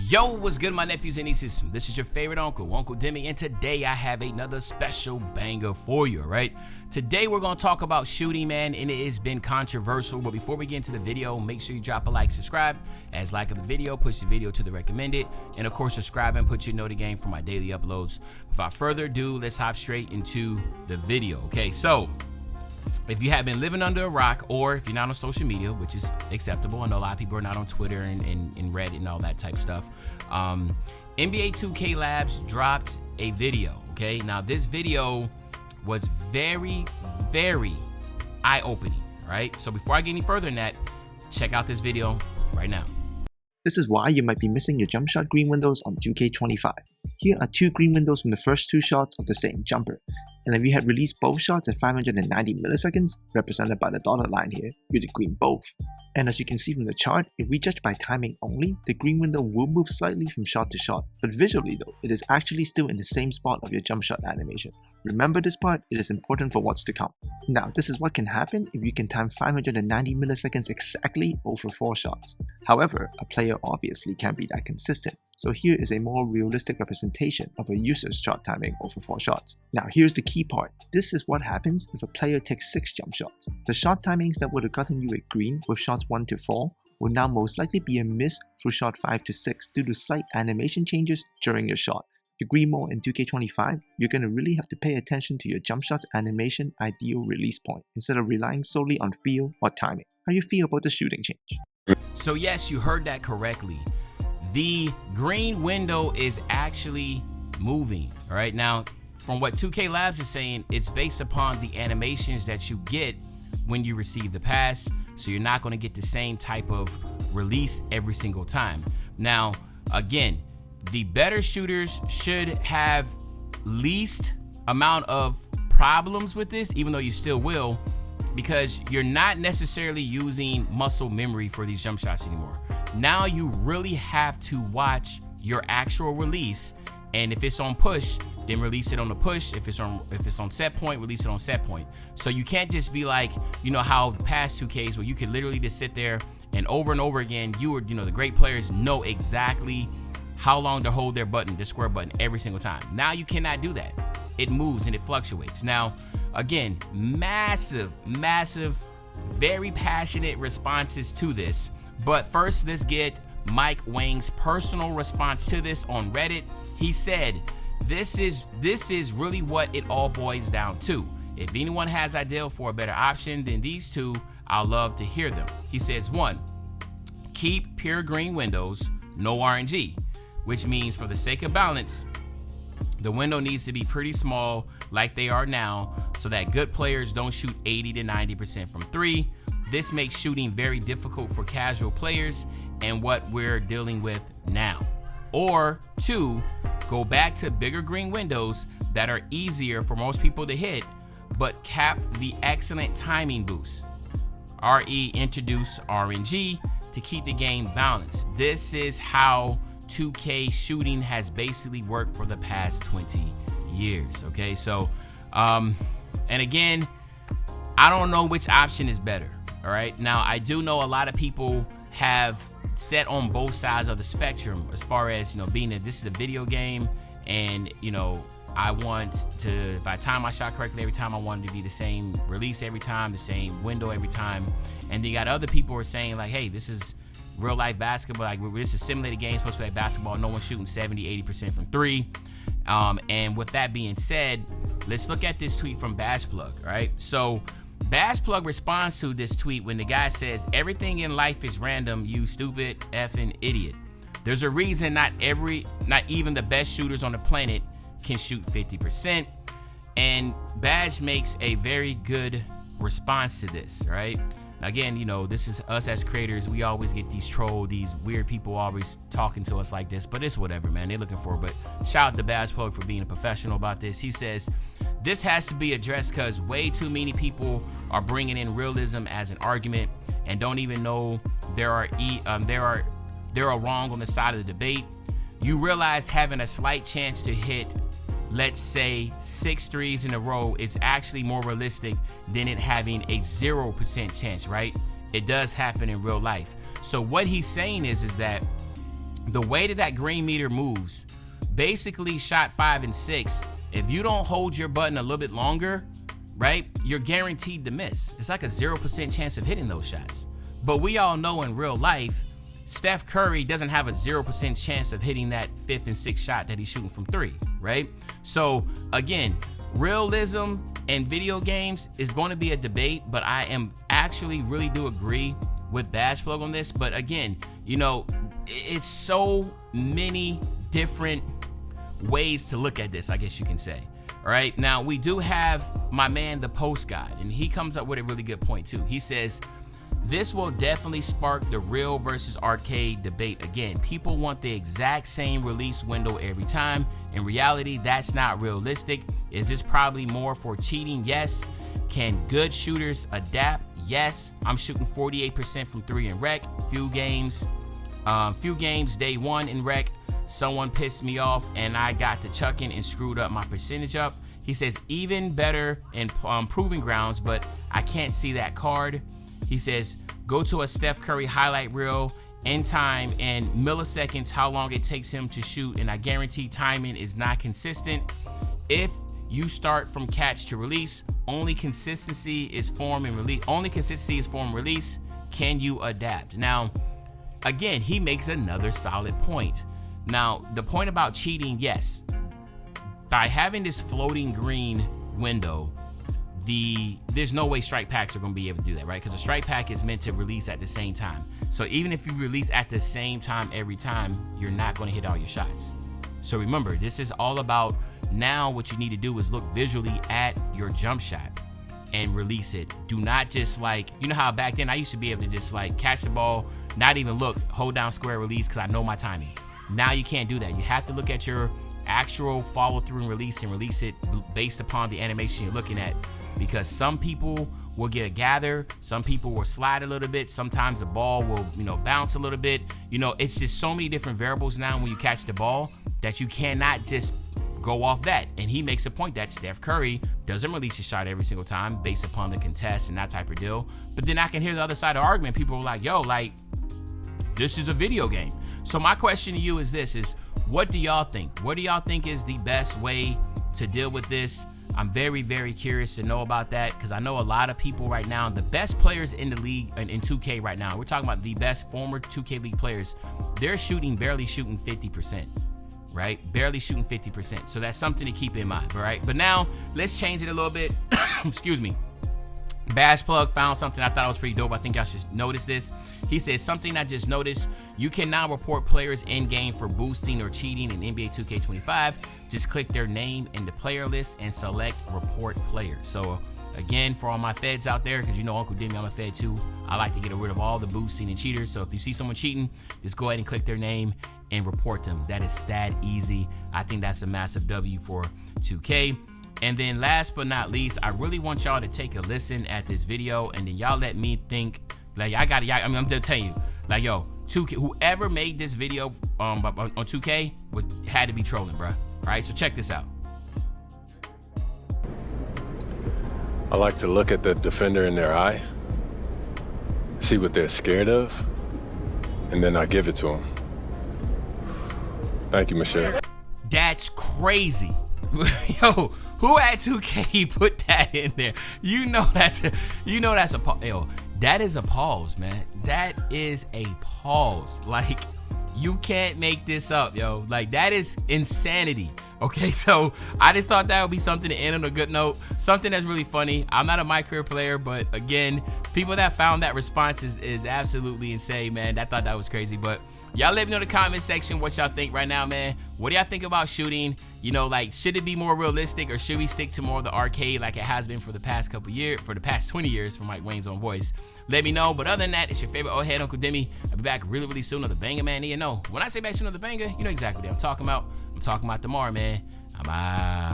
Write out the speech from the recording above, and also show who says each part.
Speaker 1: Yo, what's good, my nephews and nieces? This is your favorite Uncle Demi, and today I have another special banger for you, right? Today we're going to talk about shooting, man, and it has been controversial. But before we get into the video, make sure you drop a like, subscribe. As like of the video, push the video to the recommended, and of course subscribe and put your note again for my daily uploads. Without further ado, let's hop straight into the video. Okay, so if you have been living under a rock, or if you're not on social media, which is acceptable, I know a lot of people are not on Twitter and Reddit and all that type stuff. NBA 2K Labs dropped a video. Okay, now this video was very eye-opening. Right, so before I get any further than that, check out this video right now.
Speaker 2: This is why you might be missing your jump shot green windows on 2K25. Here are two green windows from the first two shots of the same jumper. And if you had released both shots at 590 milliseconds, represented by the dotted line here, you'd green both. And as you can see from the chart, if we judge by timing only, the green window will move slightly from shot to shot. But visually though, it is actually still in the same spot of your jump shot animation. Remember this part, it is important for what's to come. Now, this is what can happen if you can time 590 milliseconds exactly over 4 shots. However, a player obviously can't be that consistent. So here is a more realistic representation of a user's shot timing over 4 shots. Now here's the key part. This is what happens if a player takes 6 jump shots. The shot timings that would have gotten you a green with shots 1 to 4 will now most likely be a miss for shot 5 to 6 due to slight animation changes during your shot. To green more in 2K25, you're going to really have to pay attention to your jump shot's animation ideal release point instead of relying solely on feel or timing. How you feel about the shooting change?
Speaker 1: So yes, you heard that correctly. The green window is actually moving. All right, now from what 2K Labs is saying, it's based upon the animations that you get when you receive the pass, so you're not going to get the same type of release every single time. Now again, the better shooters should have least amount of problems with this, even though you still will, because you're not necessarily using muscle memory for these jump shots anymore. Now you really have to watch your actual release, and if it's on push, then release it on the push. If it's on set point, release it on set point. So you can't just be like, you know how the past 2Ks where you could literally just sit there and over again, the great players know exactly how long to hold their button, the square button, every single time. Now you cannot do that. It moves and it fluctuates. Now again, massive, very passionate responses to this. But first, let's get Mike Wang's personal response to this on Reddit. He said, this is really what it all boils down to. If anyone has idea for a better option than these two, I'll love to hear them. He says, 1, keep pure green windows, no RNG, which means for the sake of balance, the window needs to be pretty small like they are now so that good players don't shoot 80 to 90% from 3. This makes shooting very difficult for casual players and what we're dealing with now. Or 2, go back to bigger green windows that are easier for most people to hit, but cap the excellent timing boost. Introduce RNG to keep the game balanced. This is how 2K shooting has basically worked for the past 20 years. Okay, so and again, I don't know which option is better. All right, now I do know a lot of people have set on both sides of the spectrum as far as, being that this is a video game, and I want to, if I time my shot correctly every time, I want it to be the same release every time, the same window every time. And then you got other people who are saying like, hey, this is real life basketball, like this is a simulated game, supposed to be like basketball, no one's shooting 70-80% from 3. And with that being said, let's look at this tweet from Bashplug. Right, so Bashplug responds to this tweet when the guy says, everything in life is random, you stupid effing idiot. There's a reason not even the best shooters on the planet can shoot 50%. And Bash makes a very good response to this, right? Again, this is us as creators. We always get these these weird people always talking to us like this, but it's whatever, man. They're looking for it. But shout out to Bashplug for being a professional about this. He says, this has to be addressed because way too many people are bringing in realism as an argument and don't even know there are wrong on the side of the debate. You realize having a slight chance to hit, let's say 6 threes in a row, is actually more realistic than it having a 0% chance, right? It does happen in real life. So what he's saying is that the way that green meter moves, basically shot 5 and 6, if you don't hold your button a little bit longer, right, you're guaranteed to miss. It's like a 0% chance of hitting those shots. But we all know in real life, Steph Curry doesn't have a 0% chance of hitting that 5th and 6th shot that he's shooting from 3, right? So again, realism and video games is going to be a debate, but I am actually really do agree with Bass Plug on this. But again, you know, it's so many different ways to look at this, I guess you can say. All right, now we do have my man, the Post God, and he comes up with a really good point too. He says, this will definitely spark the real versus arcade debate again. People want the exact same release window every time. In reality, that's not realistic. Is this probably more for cheating? Yes. Can good shooters adapt? Yes. I'm shooting 48% from 3 in rec. Few games day 1 in rec. Someone pissed me off and I got to chucking and screwed up my percentage up. He says even better in proving grounds, but I can't see that card. He says, go to a Steph Curry highlight reel in time and milliseconds, how long it takes him to shoot, and I guarantee timing is not consistent. If you start from catch to release, only consistency is form and release. Can you adapt? Now, again, he makes another solid point. Now, the point about cheating, yes. By having this floating green window, there's no way strike packs are going to be able to do that, right? Because a strike pack is meant to release at the same time. So even if you release at the same time every time, you're not going to hit all your shots. So remember, this is all about now what you need to do is look visually at your jump shot and release it. Do not just like, you know how back then I used to be able to just like catch the ball, not even look, hold down square, release because I know my timing. Now you can't do that. You have to look at your actual follow through and release it based upon the animation you're looking at. Because some people will get a gather, some people will slide a little bit, sometimes the ball will, bounce a little bit. It's just so many different variables now when you catch the ball that you cannot just go off that. And he makes a point that Steph Curry doesn't release a shot every single time based upon the contest and that type of deal. But then I can hear the other side of the argument. People are like, yo, like, this is a video game. So my question to you is this, what do y'all think? What do y'all think is the best way to deal with this? I'm very, very curious to know about that because I know a lot of people right now, the best players in the league and in 2K right now, we're talking about the best former 2K League players, they're barely shooting 50%, right? Barely shooting 50%. So that's something to keep in mind, all right? But now let's change it a little bit. Excuse me. Bash Plug found something I thought was pretty dope. I think y'all should notice this. He says, something I just noticed, you can now report players in game for boosting or cheating in NBA 2K25. Just click their name in the player list and select report player. So again, for all my feds out there, because you know Uncle Demi, I'm a fed too. I like to get rid of all the boosting and cheaters. So if you see someone cheating, just go ahead and click their name and report them. That is that easy. I think that's a massive W for 2K. And then last but not least, I really want y'all to take a listen at this video and then y'all let me think, like, I'm just telling you, like, yo, 2K, whoever made this video on 2K had to be trolling, bro. All right, so check this out.
Speaker 3: I like to look at the defender in their eye, see what they're scared of, and then I give it to them. Thank you, Michelle.
Speaker 1: That's crazy. Yo, who at 2K put that in there? That is a pause, man. That is a pause. Like, you can't make this up, yo. Like, that is insanity. Okay, so I just thought that would be something to end on a good note. Something that's really funny. I'm not a My Career player, but again, people that found that response is absolutely insane, man. I thought that was crazy, but y'all let me know in the comment section what y'all think right now, man. What do y'all think about shooting? Like, should it be more realistic or should we stick to more of the arcade like it has been for the past couple years, for the past 20 years from Mike Wang's own voice? Let me know. But other than that, it's your favorite old head, Uncle Demi. I'll be back really, really soon on the banger, man. When I say back soon on the banger, you know exactly what I'm talking about. I'm talking about tomorrow, man. I'm out.